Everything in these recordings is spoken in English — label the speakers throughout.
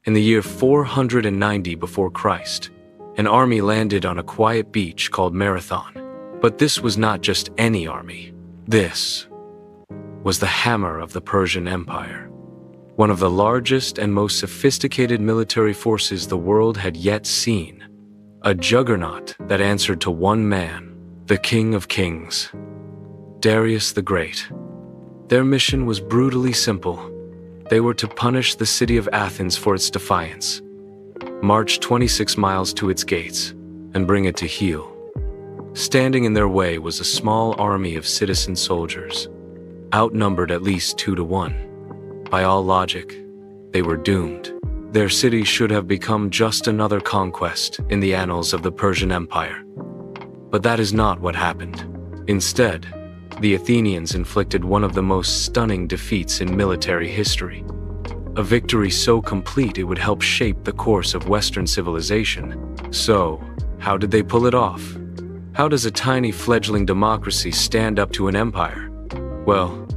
Speaker 1: In the year 490 before Christ, an army landed on a quiet beach called Marathon. But this was not just any army. This was the hammer of the Persian Empire, one of the largest and most sophisticated military forces the world had yet seen. A juggernaut that answered to one man, the King of Kings, Darius the Great. Their mission was brutally simple. They were to punish the city of Athens for its defiance, march 26 miles to its gates, and bring it to heel. Standing in their way was a small army of citizen soldiers, outnumbered at least 2 to 1. By all logic, they were doomed. Their city should have become just another conquest in the annals of the Persian Empire. But that is not what happened. Instead, the Athenians inflicted one of the most stunning defeats in military history. A victory so complete it would help shape the course of Western civilization. So, how did they pull it off? How does a tiny fledgling democracy stand up to an empire? Well,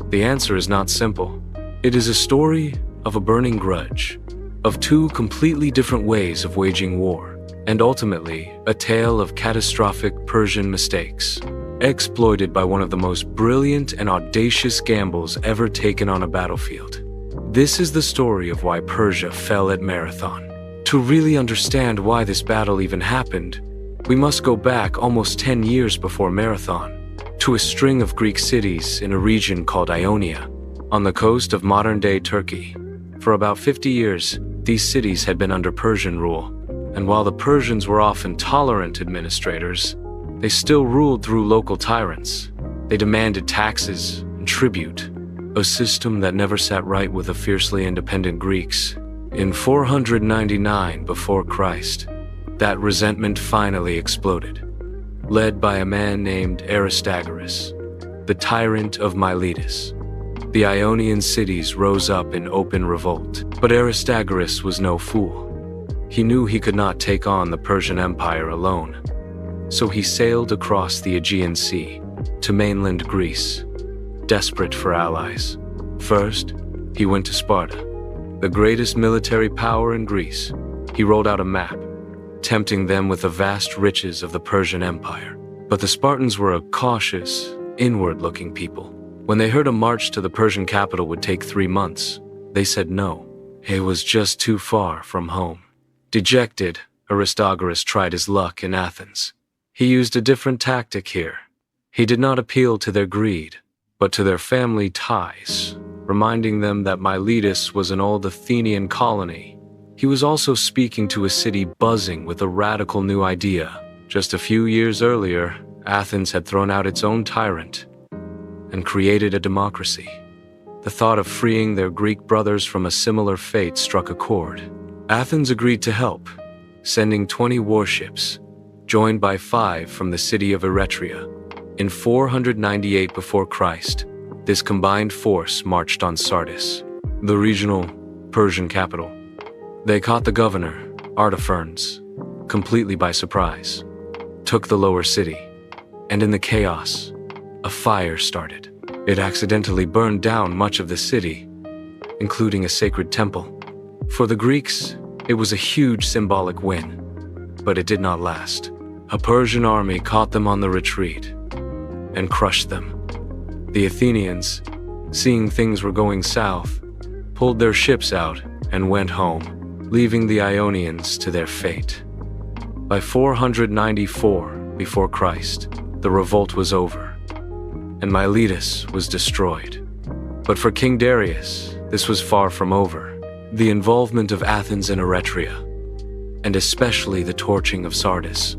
Speaker 1: the answer is not simple. It is a story of a burning grudge, of 2 completely different ways of waging war, and ultimately, a tale of catastrophic Persian mistakes, exploited by one of the most brilliant and audacious gambles ever taken on a battlefield. This is the story of why Persia fell at Marathon. To really understand why this battle even happened, we must go back almost 10 years before Marathon, to a string of Greek cities in a region called Ionia, on the coast of modern-day Turkey. For about 50 years, these cities had been under Persian rule, and while the Persians were often tolerant administrators, they still ruled through local tyrants. They demanded taxes and tribute, a system that never sat right with the fiercely independent Greeks. In 499 before Christ, that resentment finally exploded, led by a man named Aristagoras, the tyrant of Miltiades. The Ionian cities rose up in open revolt, but Aristagoras was no fool. He knew he could not take on the Persian Empire alone. So he sailed across the Aegean Sea to mainland Greece, desperate for allies. First, he went to Sparta, the greatest military power in Greece. He rolled out a map, tempting them with the vast riches of the Persian Empire. But the Spartans were a cautious, inward-looking people. When they heard a march to the Persian capital would take 3 months, they said no. It was just too far from home. Dejected, Aristagoras tried his luck in Athens. He used a different tactic here. He did not appeal to their greed, but to their family ties, reminding them that Miltiades was an old Athenian colony. He was also speaking to a city buzzing with a radical new idea. Just a few years earlier, Athens had thrown out its own tyrant and created a democracy. The thought of freeing their Greek brothers from a similar fate struck a chord. Athens agreed to help, sending 20 warships, joined by 5 from the city of Eretria. In 498 before Christ, this combined force marched on Sardis, the regional Persian capital. They caught the governor, Artaphernes, completely by surprise, took the lower city, and in the chaos, a fire started. It accidentally burned down much of the city, including a sacred temple. For the Greeks, it was a huge symbolic win, but it did not last. A Persian army caught them on the retreat and crushed them. The Athenians, seeing things were going south, pulled their ships out and went home, leaving the Ionians to their fate. By 494 before Christ, the revolt was over, and Miltiades was destroyed. But for King Darius, this was far from over. The involvement of Athens and Eretria, and especially the torching of Sardis,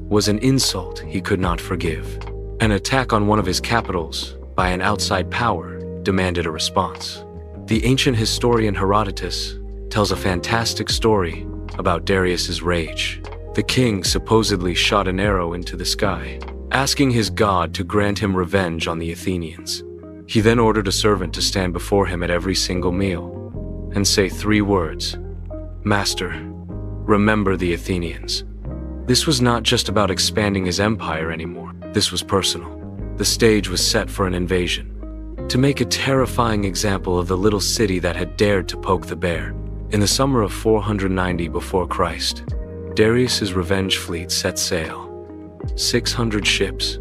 Speaker 1: was an insult he could not forgive. An attack on one of his capitals by an outside power demanded a response. The ancient historian Herodotus tells a fantastic story about Darius's rage. The king supposedly shot an arrow into the sky, asking his god to grant him revenge on the Athenians. He then ordered a servant to stand before him at every single meal and say 3 words: "Master, remember the Athenians." This was not just about expanding his empire anymore. This was personal. The stage was set for an invasion, to make a terrifying example of the little city that had dared to poke the bear. In the summer of 490 before Christ, Darius's revenge fleet set sail. 600 ships,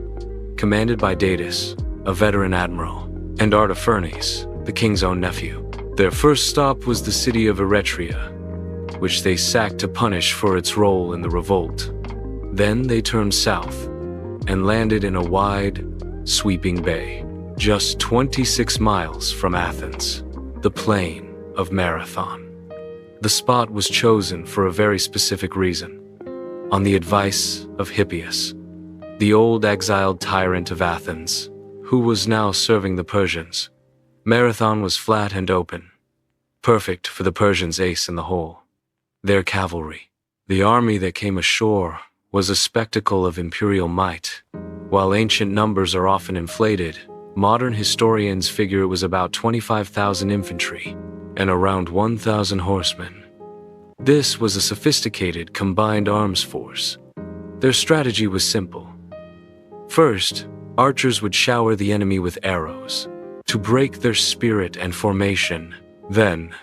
Speaker 1: commanded by Darius, a veteran admiral, and Artaphernes, the king's own nephew. Their first stop was the city of Eretria, which they sacked to punish for its role in the revolt. Then they turned south and landed in a wide, sweeping bay, just 26 miles from Athens, the plain of Marathon. The spot was chosen for a very specific reason. On the advice of Hippias, the old exiled tyrant of Athens, who was now serving the Persians, Marathon was flat and open, perfect for the Persians' ace in the hole, their cavalry. The army that came ashore was a spectacle of imperial might. While ancient numbers are often inflated, modern historians figure it was about 25,000 infantry and around 1,000 horsemen. This was a sophisticated combined arms force. Their strategy was simple. First, archers would shower the enemy with arrows to break their spirit and formation. Then,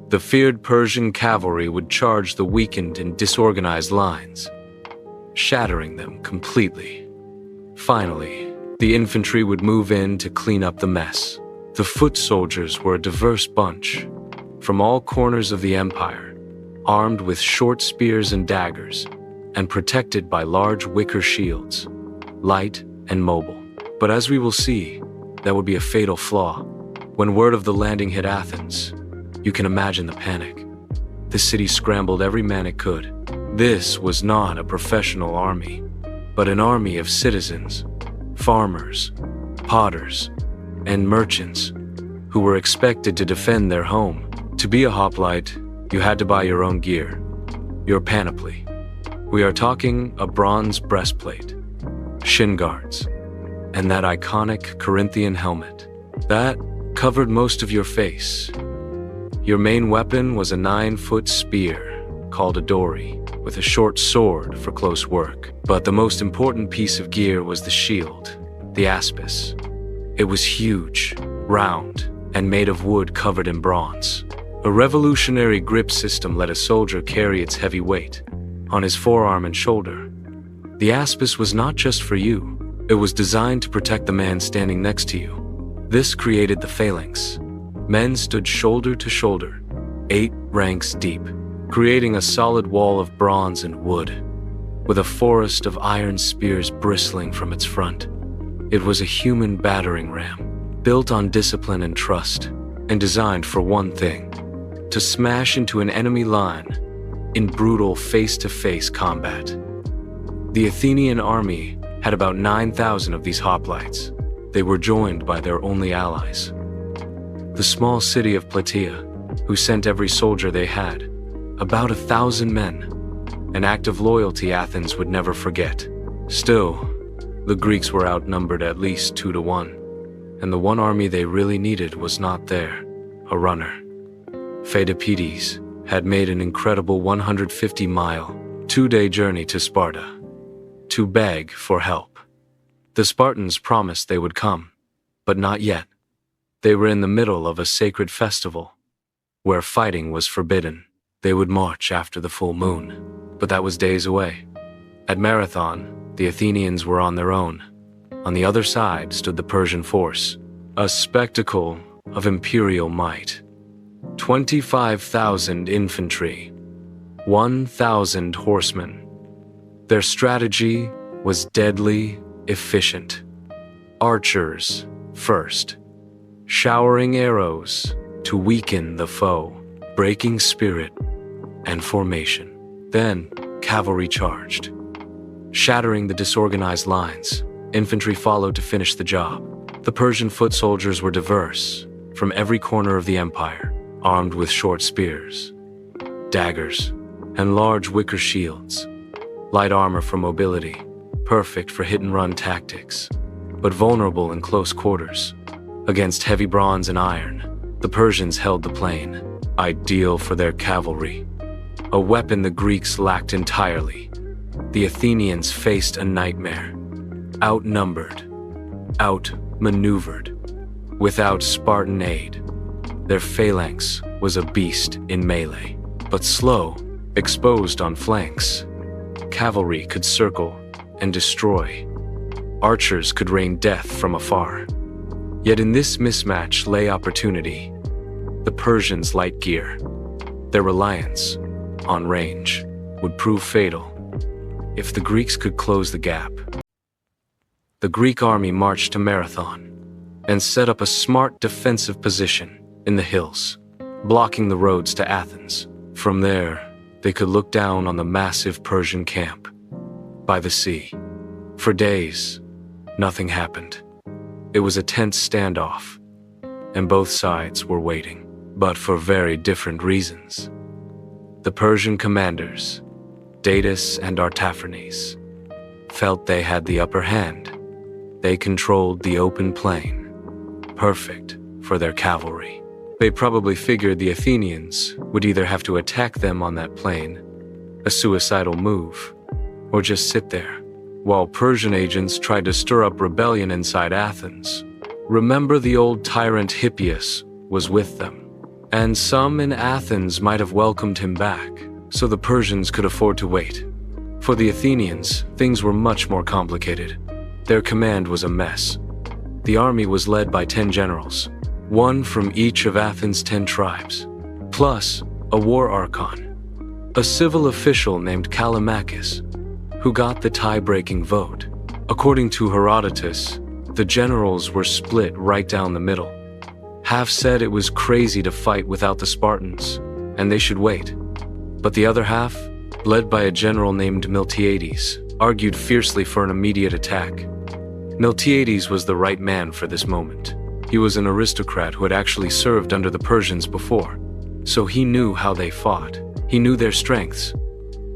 Speaker 1: the feared Persian cavalry would charge the weakened and disorganized lines, shattering them completely. Finally, the infantry would move in to clean up the mess. The foot soldiers were a diverse bunch, from all corners of the empire, armed with short spears and daggers, and protected by large wicker shields, light and mobile. But as we will see, that would be a fatal flaw. When word of the landing hit Athens, you can imagine the panic. The city scrambled every man it could. This was not a professional army, but an army of citizens, farmers, potters, and merchants who were expected to defend their home. To be a hoplite, you had to buy your own gear, your panoply. We are talking a bronze breastplate, shin guards, and that iconic Corinthian helmet. That covered most of your face. Your main weapon was a 9-foot spear called a dory, with a short sword for close work. But the most important piece of gear was the shield, the aspis. It was huge, round, and made of wood covered in bronze. A revolutionary grip system let a soldier carry its heavy weight on his forearm and shoulder. The aspis was not just for you. It was designed to protect the man standing next to you. This created the phalanx. Men stood shoulder to shoulder, 8 ranks deep, creating a solid wall of bronze and wood, with a forest of iron spears bristling from its front. It was a human battering ram, built on discipline and trust, and designed for one thing: to smash into an enemy line in brutal face-to-face combat. The Athenian army had about 9,000 of these hoplites. They were joined by their only allies, the small city of Plataea, who sent every soldier they had, about 1,000 men, an act of loyalty Athens would never forget. Still, the Greeks were outnumbered at least 2 to 1, and the one army they really needed was not there, a runner. Philippides had made an incredible 150-mile, 2-day journey to Sparta to beg for help. The Spartans promised they would come, but not yet. They were in the middle of a sacred festival, where fighting was forbidden. They would march after the full moon, but that was days away. At Marathon, the Athenians were on their own. On the other side stood the Persian force, a spectacle of imperial might. 25,000 infantry, 1,000 horsemen. Their strategy was deadly efficient. Archers first, showering arrows to weaken the foe, breaking spirit and formation. Then cavalry charged, shattering the disorganized lines. Infantry followed to finish the job. The Persian foot soldiers were diverse, from every corner of the empire, armed with short spears, daggers, and large wicker shields. Light armor for mobility, perfect for hit-and-run tactics, but vulnerable in close quarters. Against heavy bronze and iron, the Persians held the plain, ideal for their cavalry, a weapon the Greeks lacked entirely. The Athenians faced a nightmare, outnumbered, outmaneuvered, without Spartan aid. Their phalanx was a beast in melee, but slow, exposed on flanks. Cavalry could circle and destroy. Archers could rain death from afar. Yet in this mismatch lay opportunity. The Persians' light gear, their reliance on range, would prove fatal. If the Greeks could close the gap. The Greek army marched to Marathon and set up a smart defensive position in the hills, blocking the roads to Athens. From there, they could look down on the massive Persian camp by the sea. For days, nothing happened. It was a tense standoff, and both sides were waiting, but for very different reasons. The Persian commanders, Darius and Artaphernes, felt they had the upper hand. They controlled the open plain, perfect for their cavalry. They probably figured the Athenians would either have to attack them on that plain, a suicidal move, or just sit there, while Persian agents tried to stir up rebellion inside Athens. Remember, the old tyrant Hippias was with them, and some in Athens might have welcomed him back, so the Persians could afford to wait. For the Athenians, things were much more complicated. Their command was a mess. The army was led by 10 generals, one from each of Athens' 10 tribes, plus a war archon, a civil official named Callimachus, who got the tie-breaking vote. According to Herodotus, the generals were split right down the middle. Half said it was crazy to fight without the Spartans, and they should wait. But the other half, led by a general named Miltiades, argued fiercely for an immediate attack. Miltiades was the right man for this moment. He was an aristocrat who had actually served under the Persians before, so he knew how they fought. He knew their strengths,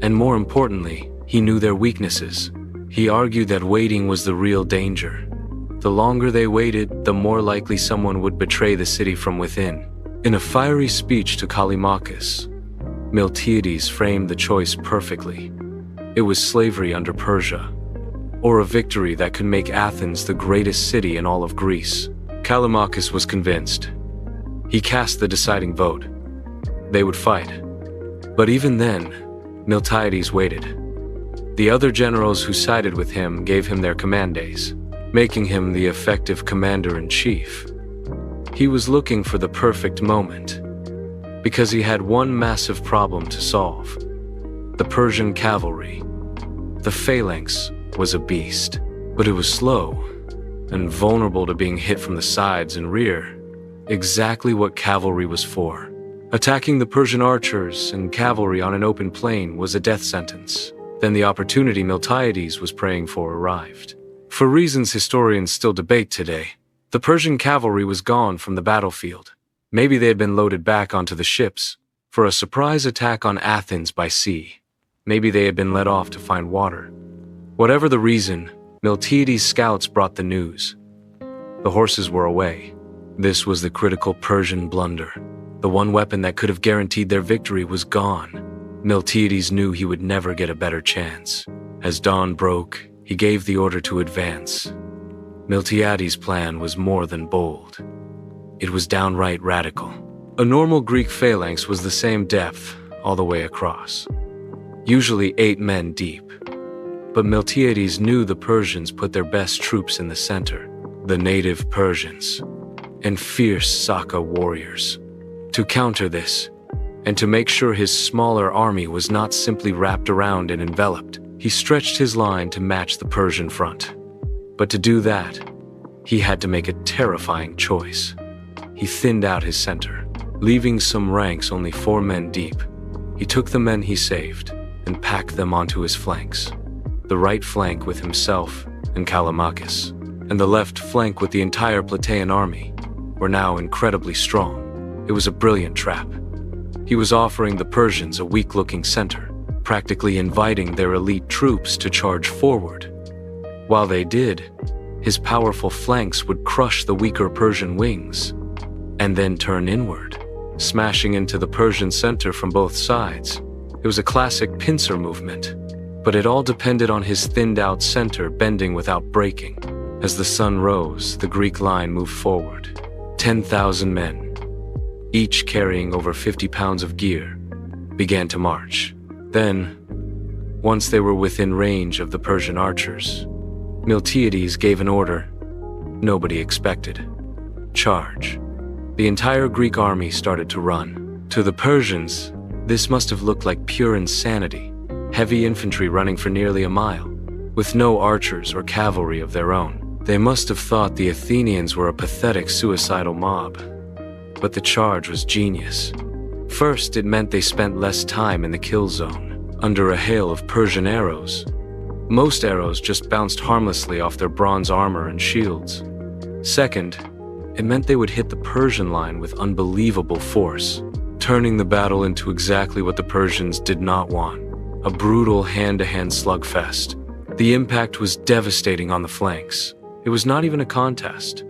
Speaker 1: and more importantly, he knew their weaknesses. He argued that waiting was the real danger. The longer they waited, the more likely someone would betray the city from within. In a fiery speech to Callimachus, Miltiades framed the choice perfectly. It was slavery under Persia, or a victory that could make Athens the greatest city in all of Greece. Callimachus was convinced. He cast the deciding vote. They would fight. But even then, Miltiades waited. The other generals who sided with him gave him their command days, making him the effective commander-in-chief. He was looking for the perfect moment, because he had one massive problem to solve. The Persian cavalry. The phalanx was a beast, but it was slow and vulnerable to being hit from the sides and rear. Exactly what cavalry was for. Attacking the Persian archers and cavalry on an open plain was a death sentence. Then the opportunity Miltiades was praying for arrived. For reasons historians still debate today, the Persian cavalry was gone from the battlefield. Maybe they had been loaded back onto the ships for a surprise attack on Athens by sea. Maybe they had been led off to find water. Whatever the reason, Miltiades' scouts brought the news. The horses were away. This was the critical Persian blunder. The one weapon that could have guaranteed their victory was gone. Miltiades knew he would never get a better chance. As dawn broke, he gave the order to advance. Miltiades' plan was more than bold. It was downright radical. A normal Greek phalanx was the same depth all the way across, usually 8 men deep. But Miltiades knew the Persians put their best troops in the center, the native Persians, and fierce Saka warriors. To counter this, and to make sure his smaller army was not simply wrapped around and enveloped, he stretched his line to match the Persian front. But to do that, he had to make a terrifying choice. He thinned out his center, leaving some ranks only 4 men deep. He took the men he saved and packed them onto his flanks. The right flank with himself and Callimachus, and the left flank with the entire Plataean army, were now incredibly strong. It was a brilliant trap. He was offering the Persians a weak-looking center, practically inviting their elite troops to charge forward. While they did, his powerful flanks would crush the weaker Persian wings, and then turn inward, smashing into the Persian center from both sides. It was a classic pincer movement, but it all depended on his thinned-out center bending without breaking. As the sun rose, the Greek line moved forward. 10,000 men, each carrying over 50 pounds of gear, began to march. Then, once they were within range of the Persian archers, Miltiades gave an order nobody expected. Charge. The entire Greek army started to run. To the Persians, this must have looked like pure insanity. Heavy infantry running for nearly a mile, with no archers or cavalry of their own. They must have thought the Athenians were a pathetic suicidal mob. But the charge was genius. First, it meant they spent less time in the kill zone, under a hail of Persian arrows. Most arrows just bounced harmlessly off their bronze armor and shields. Second, it meant they would hit the Persian line with unbelievable force, turning the battle into exactly what the Persians did not want, a brutal hand-to-hand slugfest. The impact was devastating on the flanks. It was not even a contest.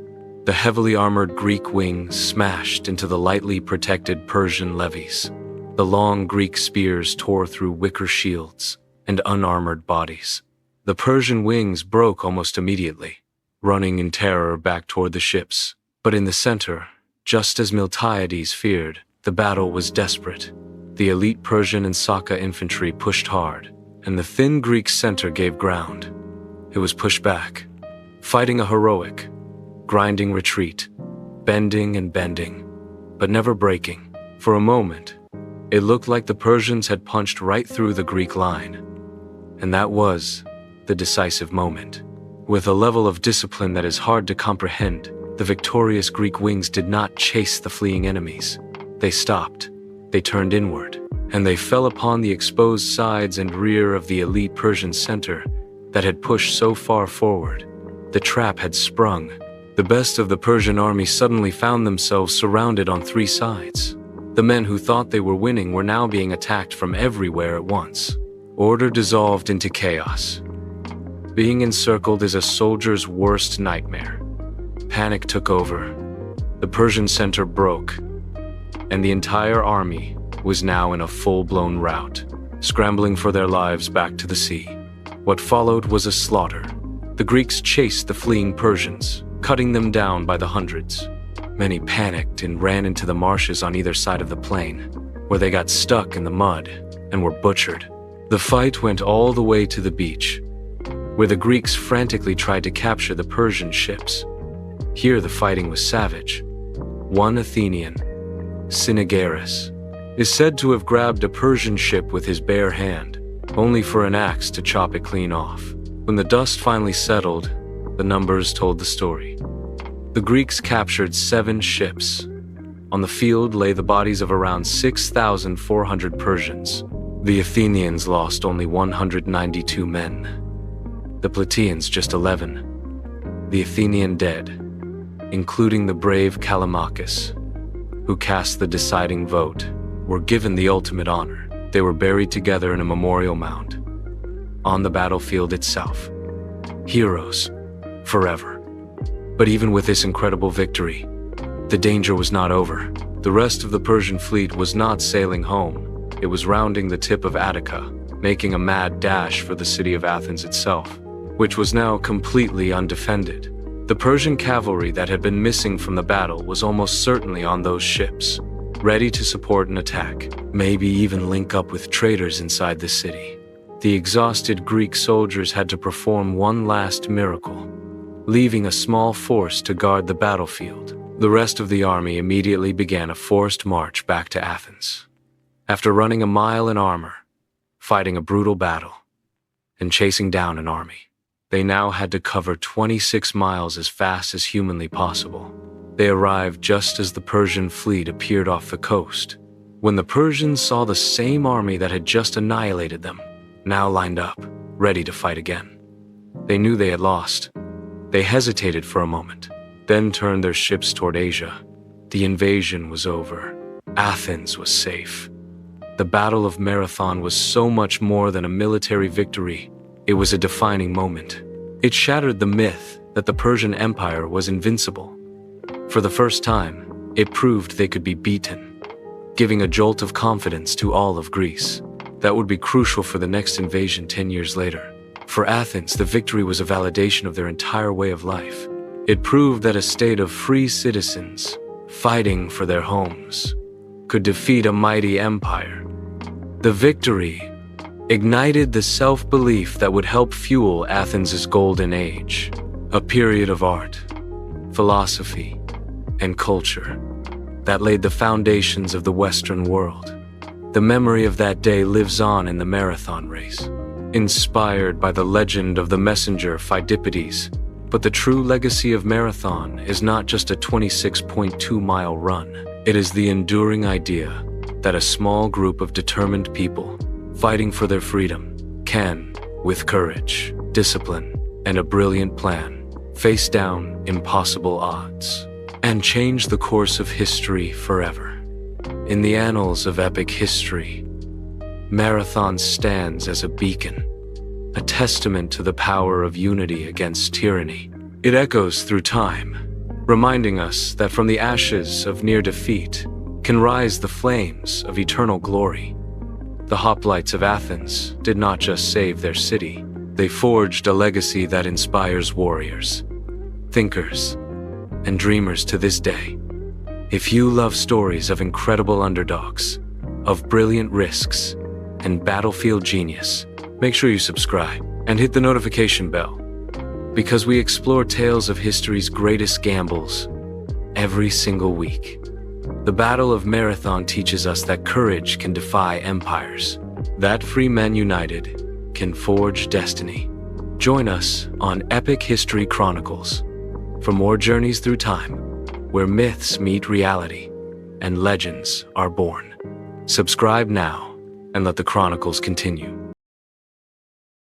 Speaker 1: The heavily armored Greek wings smashed into the lightly protected Persian levies. The long Greek spears tore through wicker shields and unarmored bodies. The Persian wings broke almost immediately, running in terror back toward the ships. But in the center, just as Miltiades feared, the battle was desperate. The elite Persian and Saka infantry pushed hard, and the thin Greek center gave ground. It was pushed back, fighting a heroic, grinding retreat, bending and bending, but never breaking. For a moment, it looked like the Persians had punched right through the Greek line. And that was the decisive moment. With a level of discipline that is hard to comprehend, the victorious Greek wings did not chase the fleeing enemies. They stopped, they turned inward, and they fell upon the exposed sides and rear of the elite Persian center that had pushed so far forward. The trap had sprung. The best of the Persian army suddenly found themselves surrounded on three sides. The men who thought they were winning were now being attacked from everywhere at once. Order dissolved into chaos. Being encircled is a soldier's worst nightmare. Panic took over. The Persian center broke, and the entire army was now in a full-blown rout, scrambling for their lives back to the sea. What followed was a slaughter. The Greeks chased the fleeing Persians, cutting them down by the hundreds. Many panicked and ran into the marshes on either side of the plain, where they got stuck in the mud and were butchered. The fight went all the way to the beach, where the Greeks frantically tried to capture the Persian ships. Here the fighting was savage. One Athenian, Sinigaris, is said to have grabbed a Persian ship with his bare hand, only for an axe to chop it clean off. When the dust finally settled, the numbers told the story. The Greeks captured 7 ships. On the field lay the bodies of around 6,400 Persians. The Athenians lost only 192 men. The Plataeans just 11. The Athenian dead, including the brave Callimachus, who cast the deciding vote, were given the ultimate honor. They were buried together in a memorial mound on the battlefield itself. Heroes, forever. But even with this incredible victory, the danger was not over. The rest of the Persian fleet was not sailing home. It was rounding the tip of Attica, making a mad dash for the city of Athens itself, which was now completely undefended. The Persian cavalry that had been missing from the battle was almost certainly on those ships, ready to support an attack, maybe even link up with traitors inside the city. The exhausted Greek soldiers had to perform one last miracle, leaving a small force to guard the battlefield. The rest of the army immediately began a forced march back to Athens. After running a mile in armor, fighting a brutal battle, and chasing down an army, they now had to cover 26 miles as fast as humanly possible. They arrived just as the Persian fleet appeared off the coast. When the Persians saw the same army that had just annihilated them, now lined up, ready to fight again, they knew they had lost. They hesitated for a moment, then turned their ships toward Asia. The invasion was over. Athens was safe. The Battle of Marathon was so much more than a military victory. It was a defining moment. It shattered the myth that the Persian Empire was invincible. For the first time, it proved they could be beaten, giving a jolt of confidence to all of Greece. That would be crucial for the next invasion 10 years later. For Athens, the victory was a validation of their entire way of life. It proved that a state of free citizens, fighting for their homes, could defeat a mighty empire. The victory ignited the self-belief that would help fuel Athens' golden age, a period of art, philosophy, and culture that laid the foundations of the Western world. The memory of that day lives on in the marathon race, inspired by the legend of the messenger Phidippides. But the true legacy of marathon is not just a 26.2-mile run. It is the enduring idea that a small group of determined people fighting for their freedom can, with courage, discipline, and a brilliant plan, face down impossible odds and change the course of history forever. In the annals of epic history, Marathon stands as a beacon, a testament to the power of unity against tyranny. It echoes through time, reminding us that from the ashes of near defeat can rise the flames of eternal glory. The hoplites of Athens did not just save their city, they forged a legacy that inspires warriors, thinkers, and dreamers to this day. If you love stories of incredible underdogs, of brilliant risks, and battlefield genius, make sure you subscribe and hit the notification bell, because we explore tales of history's greatest gambles every single week. The Battle of Marathon teaches us that courage can defy empires, that free men united can forge destiny. Join us on Epic History Chronicles for more journeys through time, where myths meet reality and legends are born. Subscribe now and let the Chronicles continue.